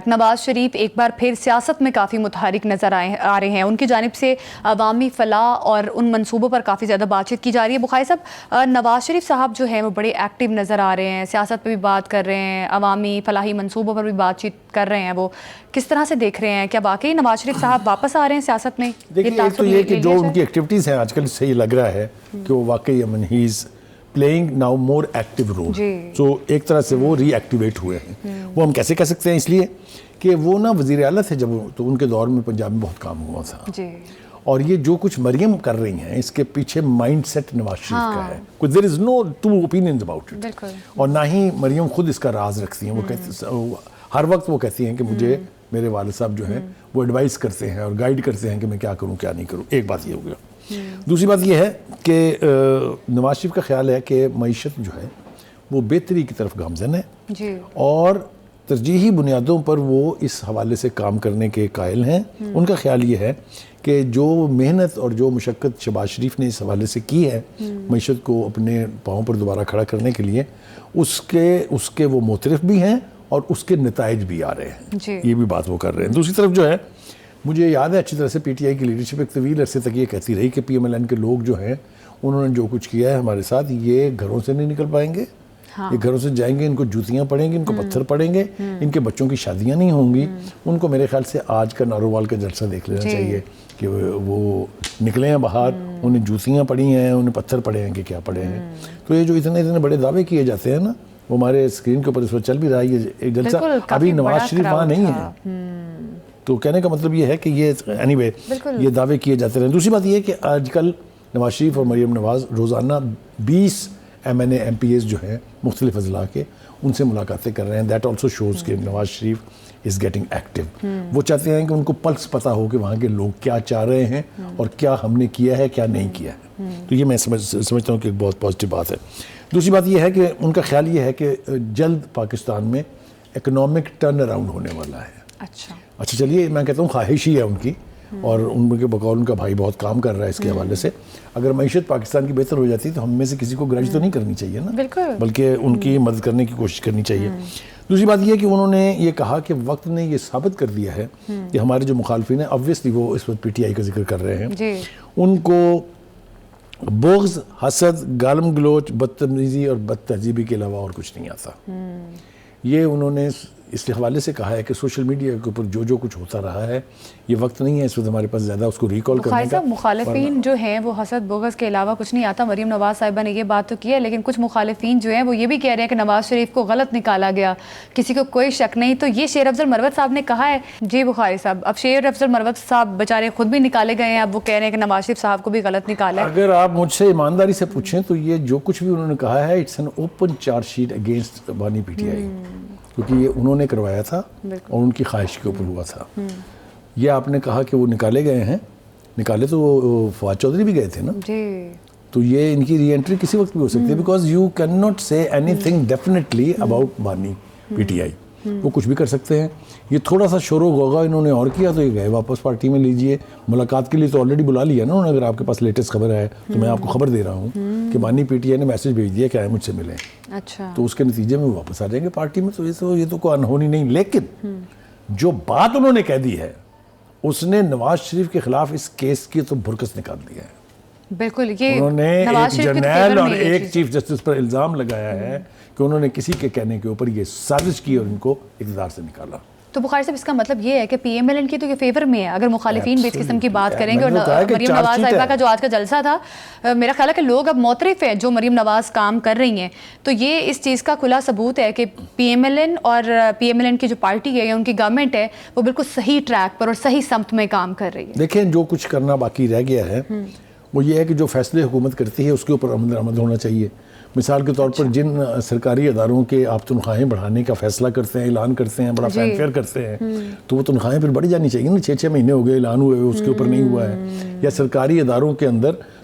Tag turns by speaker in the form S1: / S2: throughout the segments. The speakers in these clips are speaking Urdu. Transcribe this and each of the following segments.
S1: نواز شریف ایک بار پھر سیاست میں کافی متحرک نظر آ رہے ہیں. ان کی جانب سے عوامی فلاح اور ان منصوبوں پر کافی زیادہ بات چیت کی جا رہی ہے. بخاری صاحب، نواز شریف صاحب جو ہیں وہ بڑے ایکٹیو نظر آ رہے ہیں، سیاست پہ بھی بات کر رہے ہیں، عوامی فلاحی منصوبوں پر بھی بات چیت کر رہے ہیں. وہ کس طرح سے دیکھ رہے ہیں؟ کیا واقعی نواز شریف صاحب واپس آ رہے ہیں سیاست میں؟
S2: دیکھیے، ایک تو یہ کہ جو ان کی ایکٹیویٹیز ہیں آج کل صحیح لگ رہا ہے کہ وہ واقعی ہی is playing now more active role. So ایک طرح سے وہ ری ایکٹیویٹ ہوئے ہیں. وہ ہم کیسے کہہ سکتے ہیں؟ اس لیے کہ وہ نا وزیر اعلیٰ تھے جب، تو ان کے دور میں پنجاب میں بہت کام ہوا تھا. اور یہ جو کچھ مریم کر رہی ہیں اس کے پیچھے مائنڈ سیٹ نواز شریف کا ہے. دیر از نو ٹو اوپینینز اباؤٹ اٹ. اور نہ ہی مریم خود اس کا راز رکھتی ہیں. وہ کہتی ہر وقت وہ کہتی ہیں کہ مجھے میرے والد صاحب جو ہیں وہ ایڈوائز کرتے ہیں اور گائیڈ کرتے ہیں کہ میں کیا کروں کیا نہیں کروں. ایک بات یہ ہو گیا. دوسری بات یہ ہے کہ نواز شریف کا خیال ہے کہ معیشت جو ہے وہ بہتری کی طرف گامزن ہے اور ترجیحی بنیادوں پر وہ اس حوالے سے کام کرنے کے قائل ہیں. ان کا خیال یہ ہے کہ جو محنت اور جو مشقت شہباز شریف نے اس حوالے سے کی ہے معیشت کو اپنے پاؤں پر دوبارہ کھڑا کرنے کے لیے، اس کے وہ معترف بھی ہیں اور اس کے نتائج بھی آ رہے ہیں. یہ بھی بات وہ کر رہے ہیں. دوسری طرف جو ہے، مجھے یاد ہے اچھی طرح سے پی ٹی آئی کی لیڈرشپ ایک طویل عرصے تک یہ کہتی رہی کہ پی ایم ایل این کے لوگ جو ہیں انہوں نے جو کچھ کیا ہے ہمارے ساتھ، یہ گھروں سے نہیں نکل پائیں گے. یہ گھروں سے جائیں گے، ان کو جوتیاں پڑیں گی، ان کو پتھر پڑیں گے، ان کے بچوں کی شادیاں نہیں ہوں گی. ان کو میرے خیال سے آج کا نارووال کا جلسہ دیکھ لینا چاہیے کہ وہ نکلے ہیں باہر، انہیں جوتیاں پڑی ہیں، انہیں پتھر پڑے ہیں کہ کیا پڑے ہیں. تو یہ جو اتنے بڑے دعوے کیے جاتے ہیں نا، وہ ہمارے اسکرین کے اوپر اس وقت چل بھی رہا ہے. یہ جلسہ ابھی نواز شریف وہاں نہیں ہے. تو کہنے کا مطلب یہ ہے کہ یہ اینی وے یہ دعوے کیے جاتے رہے. دوسری بات یہ ہے کہ آج کل نواز شریف اور مریم نواز روزانہ 20 M N A M P As جو ہیں مختلف اضلاع کے، ان سے ملاقاتیں کر رہے ہیں. دیٹ آلسو شوز کہ Nawaz Sharif is getting active. وہ چاہتے ہیں کہ ان کو پلس پتہ ہو کہ وہاں کے لوگ کیا چاہ رہے ہیں اور کیا ہم نے کیا ہے کیا نہیں کیا ہے. تو یہ میں سمجھتا ہوں کہ ایک بہت پازیٹیو بات ہے. دوسری بات یہ ہے کہ ان کا خیال یہ ہے کہ جلد پاکستان میں اکنامک ٹرن اراؤنڈ ہونے والا ہے. اچھا چلیے، میں کہتا ہوں خواہش ہی ہے ان کی، اور ان کے بقول ان کا بھائی بہت کام کر رہا ہے اس کے حوالے سے. اگر معیشت پاکستان کی بہتر ہو جاتی تو ہم میں سے کسی کو گرج تو نہیں کرنی چاہیے نا، بلکہ ان کی مدد کرنے کی کوشش کرنی چاہیے. دوسری بات یہ کہ انہوں نے یہ کہا کہ وقت نے یہ ثابت کر دیا ہے کہ ہمارے جو مخالفین ہیں، obviously وہ اس وقت پی ٹی آئی کا ذکر کر رہے ہیں، ان کو بغض، حسد، گالم گلوچ، بدتمیزی اور بد تہذیبی کے علاوہ اور کچھ نہیں آتا. یہ انہوں نے اس حوالے سے کہا ہے کہ سوشل میڈیا کے اوپر جو کچھ ہوتا رہا ہے، یہ وقت نہیں ہے اس وقت ہمارے پاس زیادہ اس کو ریکال کرنے کا.
S1: مخالفین جو ہیں وہ حسد بغض کے علاوہ کچھ نہیں آتا. مریم نواز صاحبہ نے یہ بات تو کی ہے، لیکن کچھ مخالفین جو ہیں وہ یہ بھی کہہ رہے ہیں کہ نواز شریف کو غلط نکالا گیا، کسی کو کوئی شک نہیں. تو یہ شیر افضل مروت صاحب نے کہا ہے. جی بخاری صاحب، اب شیر افضل مروت صاحب بیچارے خود بھی نکالے گئے ہیں، اب وہ کہہ رہے ہیں کہ نواز شریف صاحب کو بھی غلط نکالا ہے.
S2: اگر آپ مجھ سے ایمانداری سے پوچھیں تو یہ جو کچھ بھی انہوں نے کہا ہے، it's an open charge sheet against بانی پی ٹی آئی، کیونکہ یہ انہوں نے کروایا تھا اور ان کی خواہش کے اوپر ہوا تھا. یہ آپ نے کہا کہ وہ نکالے گئے ہیں، نکالے تو وہ فواد چودھری بھی گئے تھے نا. تو یہ ان کی ری انٹری کسی وقت بھی ہو سکتی ہے، بیکاز یو کین ناٹ سے اینی تھنگ ڈیفینیٹلی اباؤٹ بانی پی ٹی آئی. وہ کچھ بھی کر سکتے ہیں. یہ تھوڑا سا شور و غوغا انہوں نے اور کیا تو یہ گئے واپس پارٹی میں. لیجئے ملاقات کے لیے تو آلریڈی بلا لیا نا انہوں نے. اگر آپ کے پاس لیٹسٹ خبر ہے تو میں آپ کو خبر دے رہا ہوں کہ بانی پی ٹی آئی نے میسج بھیج دیا کہ آئے مجھ سے ملیں. تو اس کے نتیجے میں واپس آ جائیں گے پارٹی میں. تو یہ تو کوئی انہونی نہیں. لیکن جو بات انہوں نے کہہ دی ہے اس نے نواز شریف کے خلاف اس کیس کی تو بھرکس نکال دیا ہے.
S1: بالکل. یہ
S2: انہوں نے ایک جرنیل اور ایک چیف جسٹس پر الزام لگایا ہے کہ انہوں نے کسی کے کہنے کے اوپر یہ سازش کی اور ان کو اقتدار سے نکالا. تو
S1: بخاری صاحب، اس کا مطلب یہ ہے کہ پی ایم ایل این کی تو یہ فیور میں ہے اگر مخالفین بھی اس قسم کی بات کریں گے. اور مریم نواز صاحبہ کا جو آج کا جلسہ تھا، میرا خیال ہے کہ لوگ اب معترف ہیں جو مریم نواز کام کر رہی ہیں. تو یہ اس چیز کا کھلا ثبوت ہے کہ پی ایم ایل این اور پی ایم ایل این کی جو پارٹی ہے یا ان کی گورنمنٹ ہے وہ بالکل صحیح ٹریک پر اور صحیح سمت میں کام کر رہی ہے.
S2: دیکھیں، جو کچھ کرنا باقی رہ گیا ہے وہ یہ ہے کہ جو فیصلے حکومت کرتی ہے اس کے اوپر عمل ہونا چاہیے. مثال کے طور پر جن سرکاری اداروں کے آپ تنخواہیں بڑھانے کا فیصلہ کرتے ہیں، اعلان کرتے ہیں، بڑا فین فیئر کرتے ہیں، تو وہ تنخواہیں پھر بڑھ جانی چاہیے نا. 6 مہینے ہو گئے اعلان ہوئے، اس کے اوپر نہیں ہوا ہے. یا سرکاری اداروں کے اندر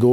S2: 2